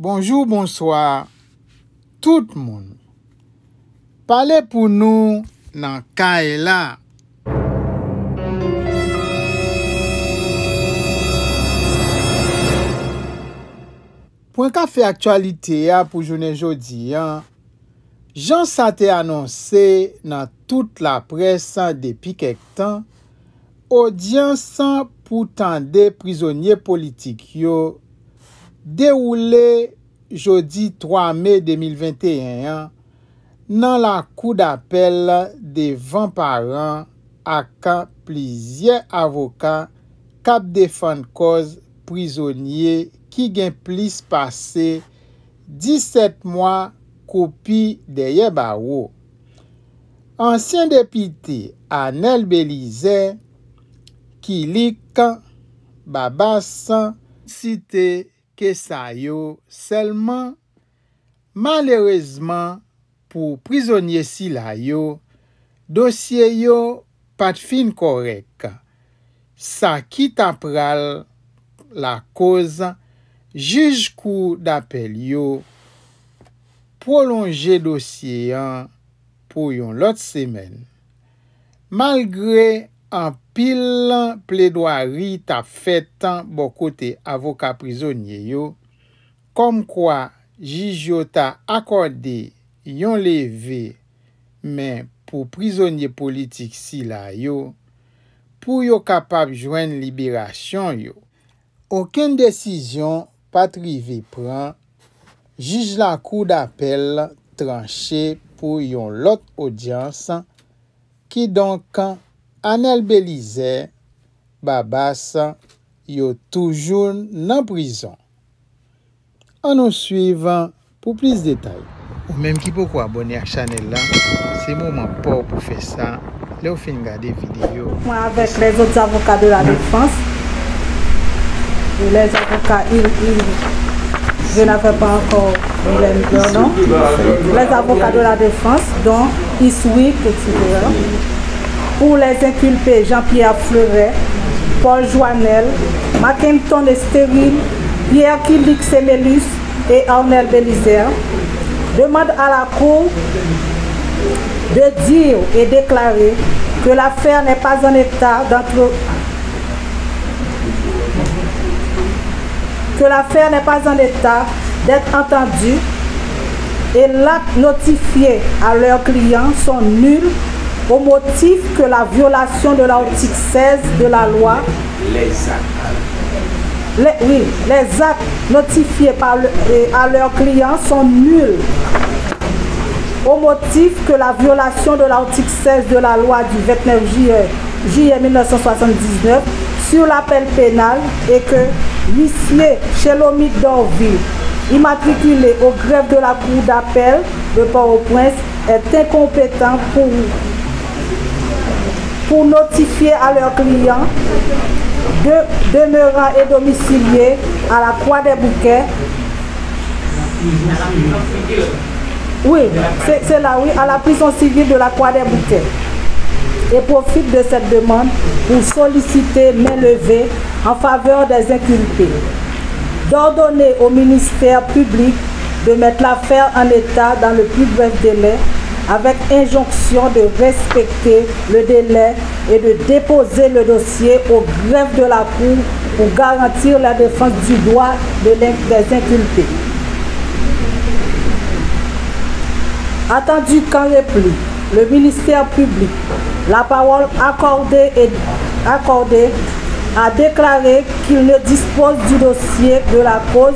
Bonjour, bonsoir, tout le monde. Parlez pour nous dans Kaela. Pour un café actualité pour journée jeudi, Jean Santé annoncé dans toute la presse depuis quelque temps, audience pour tendre prisonniers politiques yo déroulé jeudi 3 mai 2021 dans la cour d'appel devant parents avec plusieurs avocats qui défendent cause prisonniers qui gen plus passé 17 mois copie derrière barreau. Ancien député Anel Belize qui lit Babas cité que ça yo seulement malheureusement pour prisonniers si la yo dossier yo pas fin correct. Ça qui t'apral la cause juge cour d'appel yo prolonger dossier pour yon l'autre semaine. Malgré un pile plaidoirie t'a fait bon côté avocat prisonnier yo, comme quoi juge yo t'a accordé yon levé mais pour prisonnier politique si la yo pour yo capable joindre libération yo. Aucune décision pas trivé prend, juge la cour d'appel tranché pour yon l'autre audience qui donc Anel Belize Babas yo toujours dans prison. On nous suivant pour plus de détails. Ou même qui peut abonner à la chaîne là, c'est moment pour faire ça. Là, on fait regarder vidéo. Moi avec les autres avocats de la défense. Et les avocats, je n'avais pas encore leur nom. Les avocats de la défense, dont Iswick, etc. Pour les inculpés, Jean-Pierre Fleuret, Paul Joannel, Mackinton Stérile, Pierre Kilix Semelus et Arnel Belize, demandent à la Cour de dire et déclarer que l'affaire n'est pas en état d'être entendue et l'acte notifié à leurs clients sont nuls au motif que la violation de l'article 16 de la loi, les actes notifiés à leurs clients sont nuls au motif que la violation de l'article 16 de la loi du 29 juillet 1979 sur l'appel pénal et que l'huissier Chelomit d'Orville, immatriculé au greffe de la cour d'appel de Port-au-Prince, est incompétent pour notifier à leurs clients demeurant et domiciliés à la Croix des Bouquets. Oui, c'est là, oui, à la prison civile de la Croix des Bouquets. Et profite de cette demande pour solliciter main levée en faveur des inculpés, d'ordonner au ministère public de mettre l'affaire en état dans le plus bref délai, avec injonction de respecter le délai et de déposer le dossier au greffe de la Cour pour garantir la défense du droit des inculpés. Attendu qu'en réplique, le ministère public, la parole accordée a déclaré qu'il ne dispose du dossier de la cause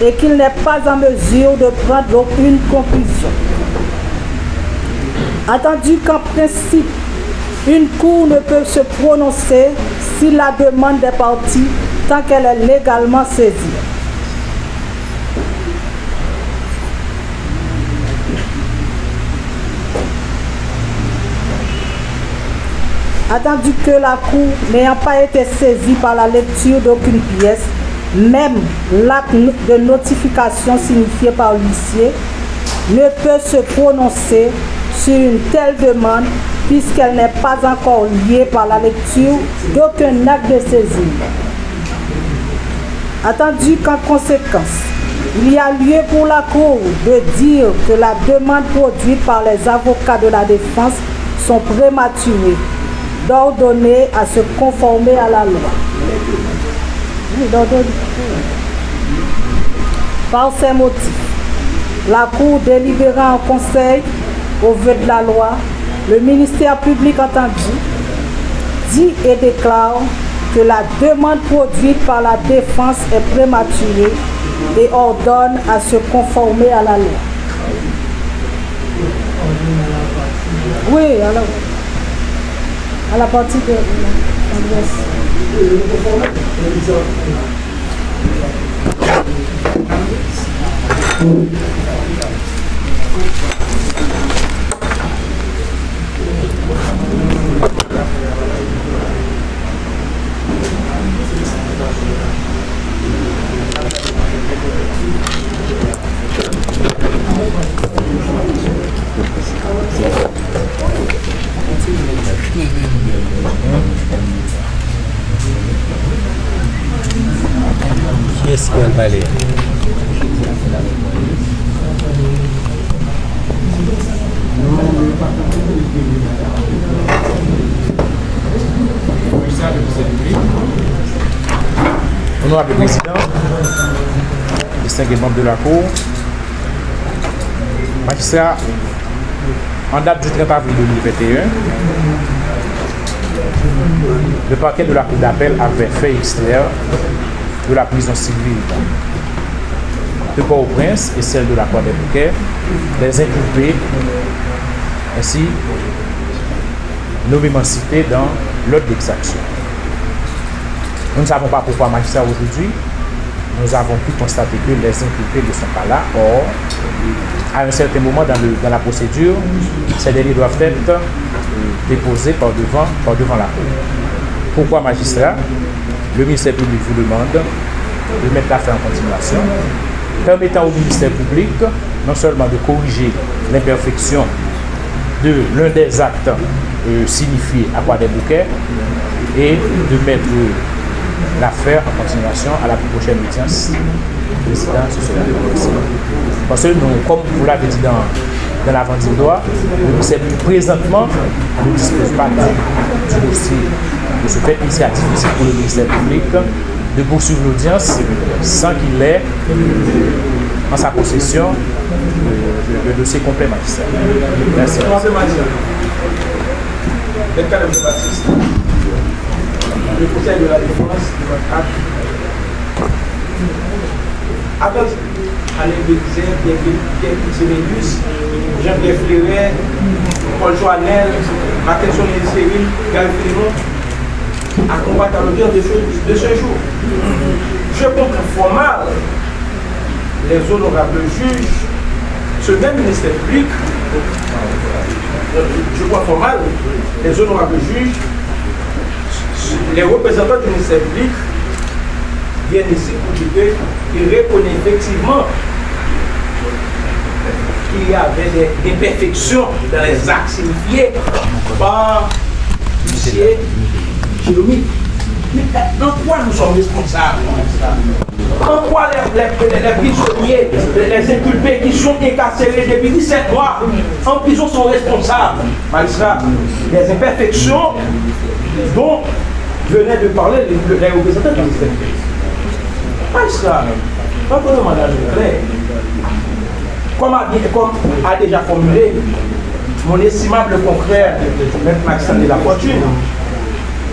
et qu'il n'est pas en mesure de prendre aucune conclusion. Attendu qu'en principe, une cour ne peut se prononcer si la demande des parties tant qu'elle est légalement saisie. Attendu que la Cour n'ayant pas été saisie par la lecture d'aucune pièce, même l'acte de notification signifié par l'huissier ne peut se prononcer sur une telle demande puisqu'elle n'est pas encore liée par la lecture d'aucun acte de saisie. Attendu qu'en conséquence, Il y a lieu pour la Cour de dire que la demande produite par les avocats de la défense sont prématurées, d'ordonner à se conformer à la loi. Par ces motifs, la Cour délibérant en conseil au vu de la loi, le ministère public entendu dit et déclare que la demande produite par la défense est prématurée et ordonne à se conformer à la loi. Oui, alors, à la partie de Qui est-ce qui va parler? Honorable Président, distingués membres de la Cour, magistrat, en date du 30 avril 2021, le parquet de la Cour d'appel avait fait extraire de la prison civile de Port-au-Prince et celle de la Croix des Bouquets des inculpés ainsi nommément cités dans l'ordre d'exaction. Nous ne savons pas pourquoi magistrat aujourd'hui, nous avons pu constater que les inculpés ne sont pas là. Or, à un certain moment dans la procédure, ces délits doivent être déposés par devant la Cour. Pourquoi magistrat? Le ministère public vous demande de mettre l'affaire en continuation, permettant au ministère public non seulement de corriger l'imperfection de l'un des actes signifiés à Croix des Bouquets et de mettre l'affaire en continuation à la prochaine audience présidente sur cela. Parce que nous, comme vous l'avez dit dans l'avant-dit droit, le ministère présentement ne dispose pas du dossier. De ce fait, il est difficile pour le ministère public de poursuivre l'audience sans qu'il ait en sa possession le dossier complet magistral. Merci. Le Conseil de la Défense avec Alain Bézère, Pierre Séménus, Jean-Pierre Fleuret, Paul Joannel, Mackinson et Cyril, Gary Félémon, à combattre à l'audience de ce jour. Je comprends formal les honorables juges, ce même ministère public, je crois formal les honorables juges, les représentants du ministère public viennent ici pour dire qu'ils reconnaissent effectivement qu'il y avait des imperfections dans les actes signifiés par M. Jérôme. Mais en quoi nous sommes responsables? En quoi les prisonniers, les inculpés qui sont incarcérés depuis 17 mois en prison sont responsables? Magistrat, les imperfections dont venait de parler les représentants du ministère. Magistrat, votre mandat est clair. Comme a déjà formulé mon estimable confrère, M. Maxime de la Fortune,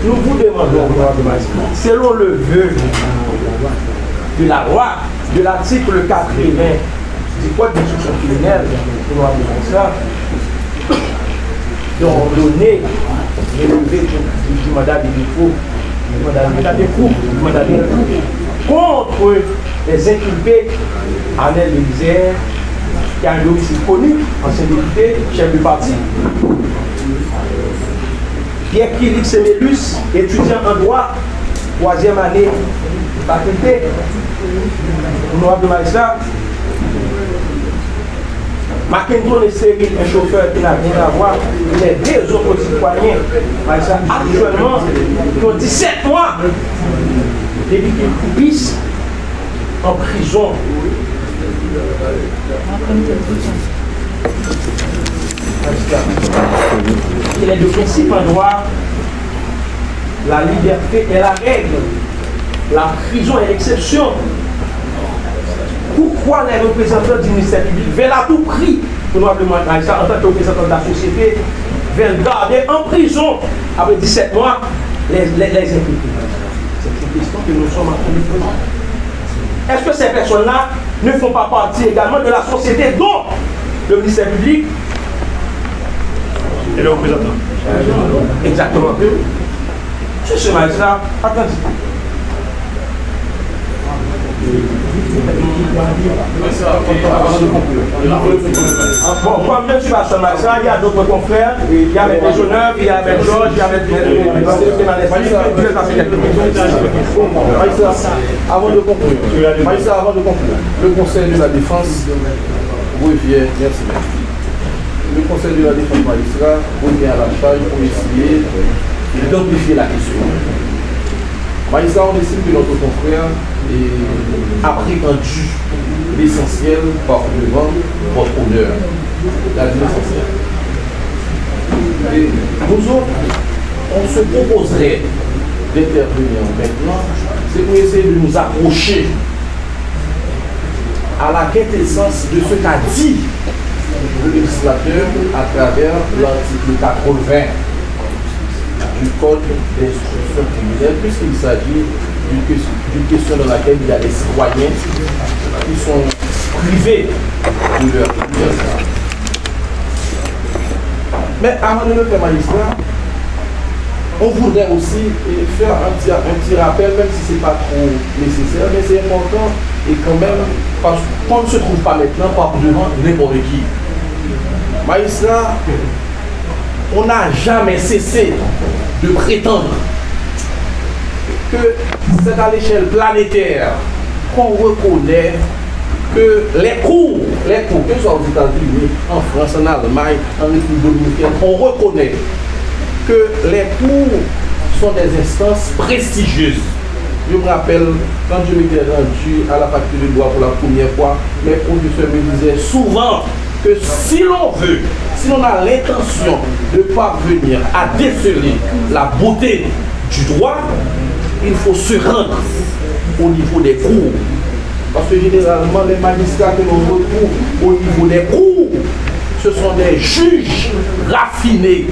nous vous demandons, selon le vœu de la loi, de l'article 80 du Code d'instruction criminelle, d'ordonner l'élevé du mandat de dépôt, du mandat de dépôt, contre les inculpés Alain Bézère, qui a un domicile connu, ancien député, chef de parti, Pierre-Philippe Sémélus, étudiant en droit, 3e année, faculté, honorable magistrat, Mackinson et Cyril, un chauffeur qui n'a rien à voir, les deux autres citoyens, actuellement, qui ont 17 mois depuis qu'ils coupissent en prison Il est de principe en droit, la liberté est la règle, la prison est l'exception. Pourquoi les représentants du ministère public veulent à tout prix, probablement en tant que représentants de la société, veulent garder en prison après 17 mois les impliqués? C'est une question que nous sommes en train de poser. Est-ce que ces personnes-là ne font pas partie également de la société dont le ministère public et le représentant? Exactement. C'est ce magistrat, attendez. Bon, comme je suis pas ce magistrat, il y a d'autres confrères, il y a avec les honneurs, il y a avec Georges, il y a avec avant de conclure, le Conseil de la Défense revient, merci. Le Conseil de la Défense magistrat revient à la charge pour essayer d'amplifier la question. Magistrat, on estime que notre confrère a prétendu l'essentiel par devant votre honneur. L'essentiel. Et nous autres, on se proposerait d'intervenir maintenant, c'est pour essayer de nous approcher à la quintessence de ce qu'a dit le législateur à travers l'article 80 du Code d'instruction criminelle, puisqu'il s'agit d'une question dans laquelle il y a des citoyens qui sont privés de leur liberté. Mais avant de le faire, magistrat, on voudrait aussi faire un petit rappel, même si ce n'est pas trop nécessaire, mais c'est important et quand même, parce qu'on ne se trouve pas maintenant par devant n'importe qui. Magistrat, on n'a jamais cessé de prétendre que c'est à l'échelle planétaire qu'on reconnaît que les cours, que ce soit aux États-Unis, en France, en Allemagne, en République dominicaine, on reconnaît que les cours sont des instances prestigieuses. Je me rappelle, quand je m'étais rendu à la faculté de droit pour la première fois, mes professeurs me disaient souvent que si l'on veut, si l'on a l'intention de parvenir à déceler la beauté du droit, il faut se rendre au niveau des cours. Parce que généralement, les magistrats que l'on retrouve au niveau des cours, ce sont des juges raffinés,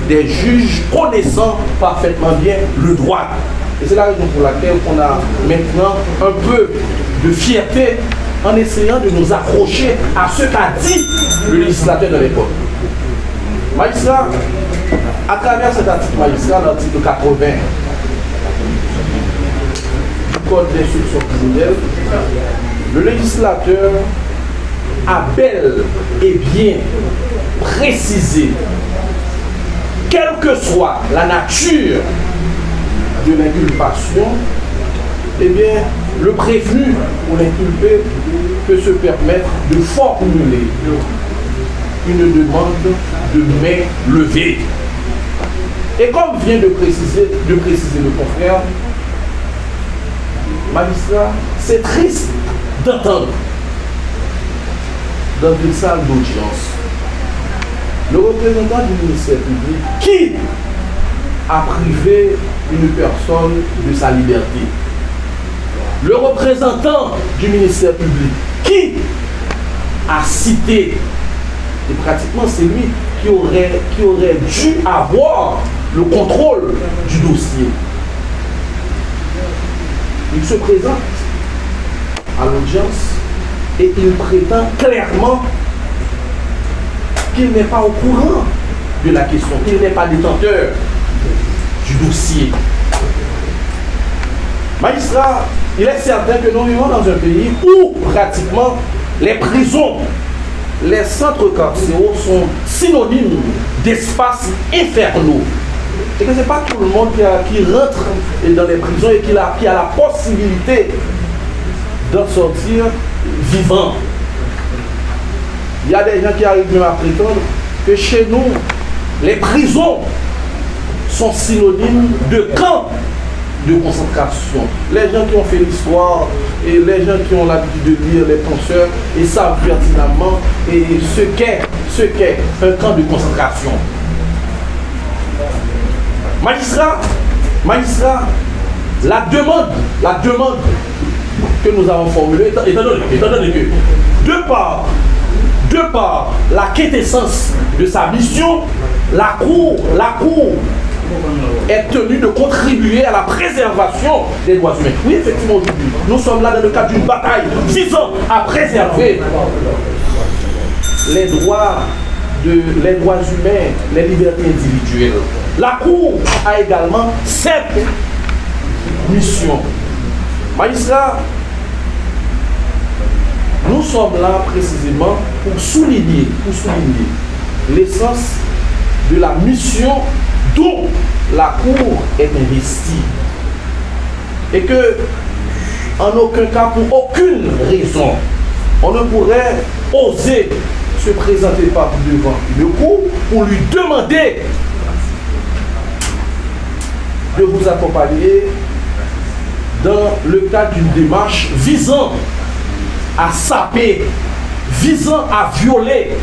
des juges connaissant parfaitement bien le droit. Et c'est la raison pour laquelle on a maintenant un peu de fierté en essayant de nous accrocher à ce qu'a dit le législateur de l'époque. Magistrat, à travers cet article magistral, l'article 80 du Code d'instruction criminelle, le législateur a bel et bien précisé, quelle que soit la nature de l'inculpation, eh bien, le prévenu ou l'inculpé peut se permettre de formuler une demande de main levée. Et comme vient de préciser le confrère, magistrat, c'est triste d'entendre dans une salle d'audience le représentant du ministère public qui a privé une personne de sa liberté. Le représentant du ministère public qui a cité, et pratiquement c'est lui qui aurait dû avoir le contrôle du dossier. Il se présente à l'audience et il prétend clairement qu'il n'est pas au courant de la question, qu'il n'est pas détenteur du dossier. Magistrat, il est certain que nous vivons dans un pays où pratiquement les prisons, les centres carcéraux sont synonymes d'espaces infernaux. Et que ce n'est pas tout le monde qui rentre dans les prisons et qui a la possibilité d'en sortir vivant. Il y a des gens qui arrivent même à prétendre que chez nous, les prisons sont synonymes de camps de concentration. Les gens qui ont fait l'histoire et les gens qui ont l'habitude de lire les penseurs et savent pertinemment et ce qu'est un camp de concentration. Magistrat, la demande que nous avons formulée, étant donné que de par la quintessence de sa mission, la Cour est tenue de contribuer à la préservation des droits humains. Oui, effectivement, aujourd'hui, nous sommes là dans le cadre d'une bataille visant à préserver les droits humains, les libertés individuelles. La Cour a également cette mission. Magistrat, nous sommes là précisément pour souligner l'essence de la mission dont la Cour est investie. Et que, en aucun cas, pour aucune raison, on ne pourrait oser se présenter par devant le Cour pour lui demander de vous accompagner dans le cadre d'une démarche visant à saper, visant à violer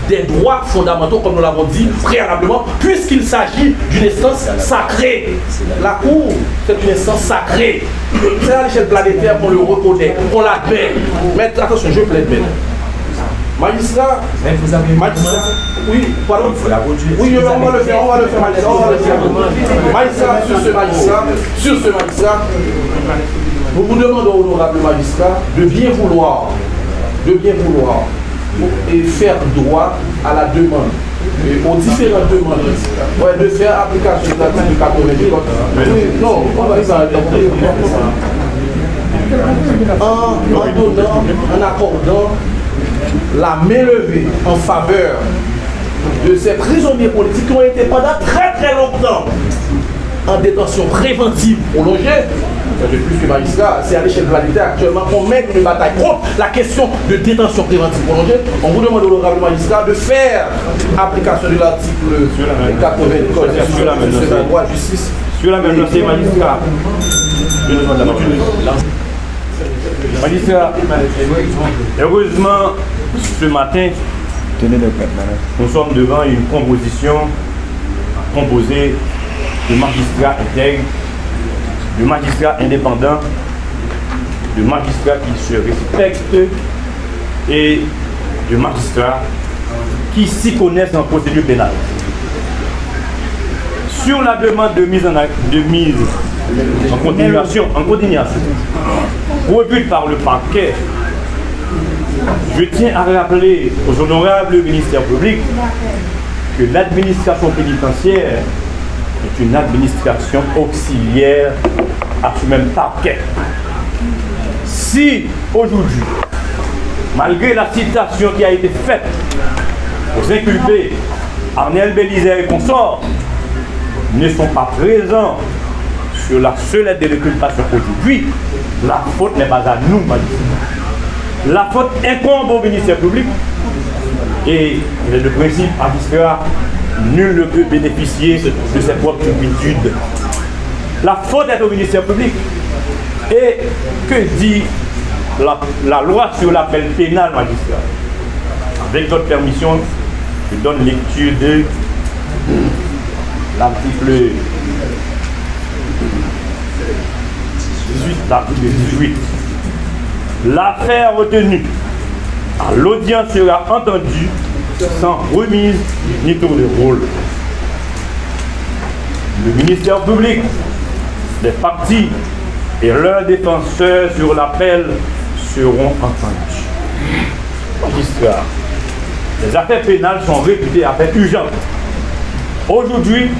des droits fondamentaux, comme nous l'avons dit préalablement, puisqu'il s'agit d'une instance sacrée. La Cour, c'est une instance sacrée. C'est à l'échelle planétaire qu'on le reconnaît, qu'on l'admet. Mais attention, je plaide maintenant. Magistrat, oui, pardon. Oui, on va le faire, magistrat, sur ce magistrat, nous vous demandons, honorable magistrat, de bien vouloir et faire droit à la demande, aux différentes demandes, de faire application de l'article 80 du code. Non, on va y arriver. En accordant la main levée en faveur de ces prisonniers politiques qui ont été pendant très longtemps en détention préventive prolongée. De plus que magistrat, c'est à l'échelle planétaire actuellement qu'on mène une bataille contre la question de détention préventive prolongée. On vous demande, honorable magistrat, de faire application de l'article 80 du code sur la droit de justice. Sur la même dossier, magistrat. Je demande la parole. Magistrat, heureusement, ce matin, nous sommes devant une composition composée de magistrats intègres, de magistrats indépendants, de magistrats qui se respectent et de magistrats qui s'y connaissent en procédure pénale. Sur la demande de mise en continuation, produite par le parquet, je tiens à rappeler aux honorables ministères publics que l'administration pénitentiaire est une administration auxiliaire à ce même parquet. Si aujourd'hui, malgré la citation qui a été faite aux inculpés Arnel Bélizer et consorts, ne sont pas présents sur la seule aide de l'inculpation aujourd'hui, la faute n'est pas à nous, la faute incombe au ministère public et il est de principe magistrat, nul ne peut bénéficier de ses propres turpitudes. La faute est au ministère public. Et que dit la loi sur l'appel pénal, magistrat? Avec votre permission, je donne lecture de l'article 18. L'affaire retenue à l'audience sera entendue sans remise ni tour de rôle. Le ministère public, les partis et leurs défenseurs sur l'appel seront entendus. Magistrat, les affaires pénales sont réputées affaires urgentes. Aujourd'hui,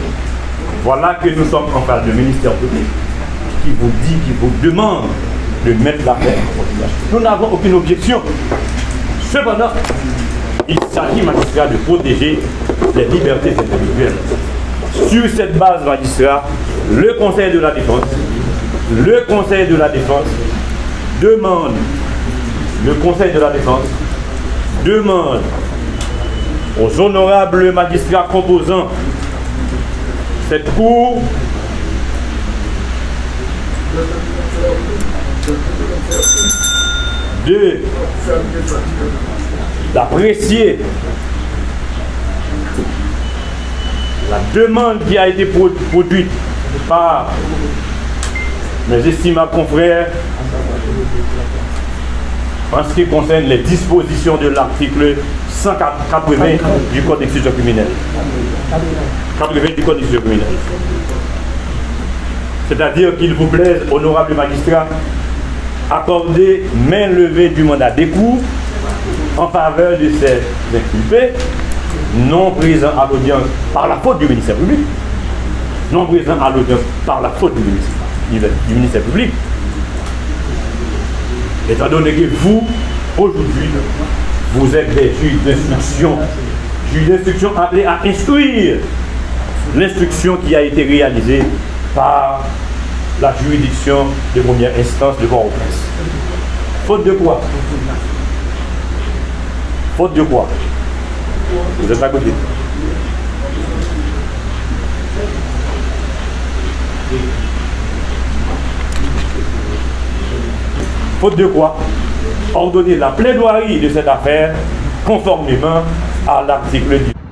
voilà que nous sommes en face du ministère public qui vous dit, qui vous demande de mettre l'affaire en continuation. Nous n'avons aucune objection. Cependant, il s'agit, magistrat, de protéger les libertés individuelles. Sur cette base, magistrat, le Conseil de la Défense demande aux honorables magistrats composant cette cour d'apprécier la demande qui a été produite par mes estimables confrères en ce qui concerne les dispositions de l'article 180 du Code d'instruction criminelle. 80 du Code d'instruction criminelle. C'est-à-dire qu'il vous plaise, honorable magistrat, accorder main levée du mandat d'écoute en faveur de ces inculpés non présents à l'audience par la faute du ministère public, non présents à l'audience par la faute du ministère public. Étant donné que vous, aujourd'hui, vous êtes des juges d'instruction appelés à instruire l'instruction qui a été réalisée par la juridiction de première instance de Port-au-Prince. Faute de quoi? Faute de quoi? Vous êtes à côté. Faute de quoi? Ordonner la plaidoirie de cette affaire conformément à l'article 10.